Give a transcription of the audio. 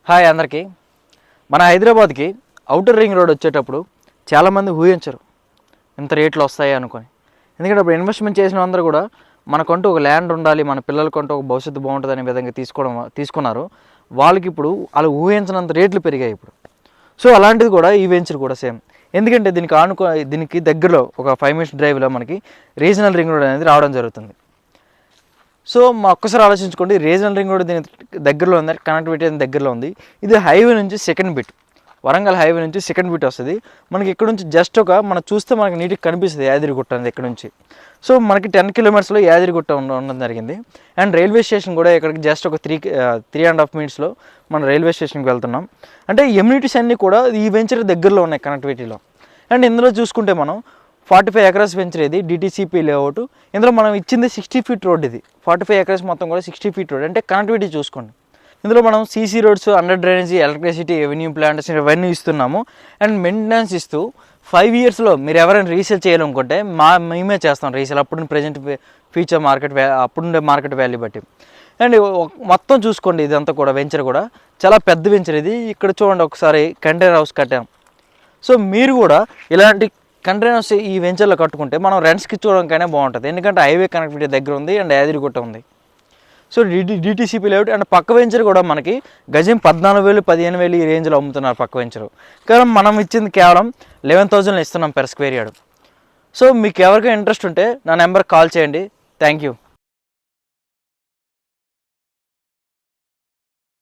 Hi అందరికీ. మన హైదరాబాద్కి అవుటర్ రింగ్ రోడ్ వచ్చేటప్పుడు చాలామంది ఊహించరు ఇంత రేట్లు వస్తాయి అనుకొని. ఎందుకంటే అప్పుడు ఇన్వెస్ట్మెంట్ చేసిన అందరూ కూడా మనకంటూ ఒక ల్యాండ్ ఉండాలి, మన పిల్లలకంటూ ఒక భవిష్యత్తు బాగుంటుంది అనే విధంగా తీసుకున్నారు. వాళ్ళకి ఇప్పుడు అలా ఊహించినంత రేట్లు పెరిగాయి ఇప్పుడు. సో అలాంటిది కూడా ఈ వెంచర్ కూడా సేమ్. ఎందుకంటే దీనికి దగ్గరలో ఒక 5 minutes డ్రైవ్లో మనకి రీజనల్ రింగ్ రోడ్ అనేది రావడం జరుగుతుంది. సో ఒక్కసారి ఆలోచించుకోండి, రీజనల్ రింగ్ రోడ్ దీని దగ్గరలో ఉంది, కనెక్టివిటీ అనేది దగ్గరలో ఉంది. ఇది హైవే నుంచి సెకండ్ బిట్, వరంగల్ హైవే నుంచి సెకండ్ బిట్ వస్తుంది మనకి. ఇక్కడ నుంచి జస్ట్ మనం చూస్తే మనకి నీట్గా కనిపిస్తుంది యాదగిరిగుట్ట అనేది ఇక్కడ నుంచి. సో మనకి 10 kilometers యాదగిరిగుట్ట ఉండడం జరిగింది. అండ్ రైల్వే స్టేషన్ కూడా ఇక్కడికి జస్ట్ ఒక 3.5 minutes మనం రైల్వే స్టేషన్కి వెళ్తున్నాం. అంటే ఎమ్యూనిటీస్ అన్నీ కూడా ఈ వెంచర్ దగ్గరలో ఉన్నాయి కనెక్టివిటీలో. అండ్ ఇందులో చూసుకుంటే మనం 45 acres వెంచర్ ఇది, డిటీసీపీ లేఅవుట్. ఇందులో మనం ఇచ్చింది 60 feet రోడ్. ఇది 45 acres మొత్తం కూడా 60 feet రోడ్. అంటే కనెక్టివిటీ చూసుకోండి. ఇందులో మనం CC roads, under drainage, electricity, avenue plants ఇవన్నీ ఇస్తున్నాము. అండ్ మెయింటెనెన్స్ ఇస్తూ 5 years మీరు ఎవరైనా రీసేల్ చేయాలనుకుంటే మేమే చేస్తాం రీసేల్. అప్పుడు ప్రజెంట్ ఫ్యూచర్ మార్కెట్ అప్పుడుండే మార్కెట్ వాల్యూ బట్టి. అండ్ మొత్తం చూసుకోండి, ఇదంతా కూడా వెంచర్ కూడా చాలా పెద్ద వెంచర్ ఇది. ఇక్కడ చూడండి ఒకసారి కంటైనర్ హౌస్ కట్టాం. సో మీరు కూడా ఇలాంటి కంటైనర్స్ ఈ వెంచర్లో కట్టుకుంటే మనం రెంట్స్కి చూడడానికైనా బాగుంటుంది. ఎందుకంటే హైవే కనెక్టివిటీ దగ్గర ఉంది అండ్ యాదగిరిగుట్ట ఉంది. So DTCP layout. అండ్ పక్క వెంచర్ కూడా మనకి గజం 14,000 15,000 ఈ రేంజ్లో అమ్ముతున్నారు పక్క వెంచరు. కానీ మనం ఇచ్చింది కేవలం 11,000 ఇస్తున్నాం per square yard. సో మీకు ఎవరికైనా ఇంట్రెస్ట్ ఉంటే నా నెంబర్కి కాల్ చేయండి. Thank you.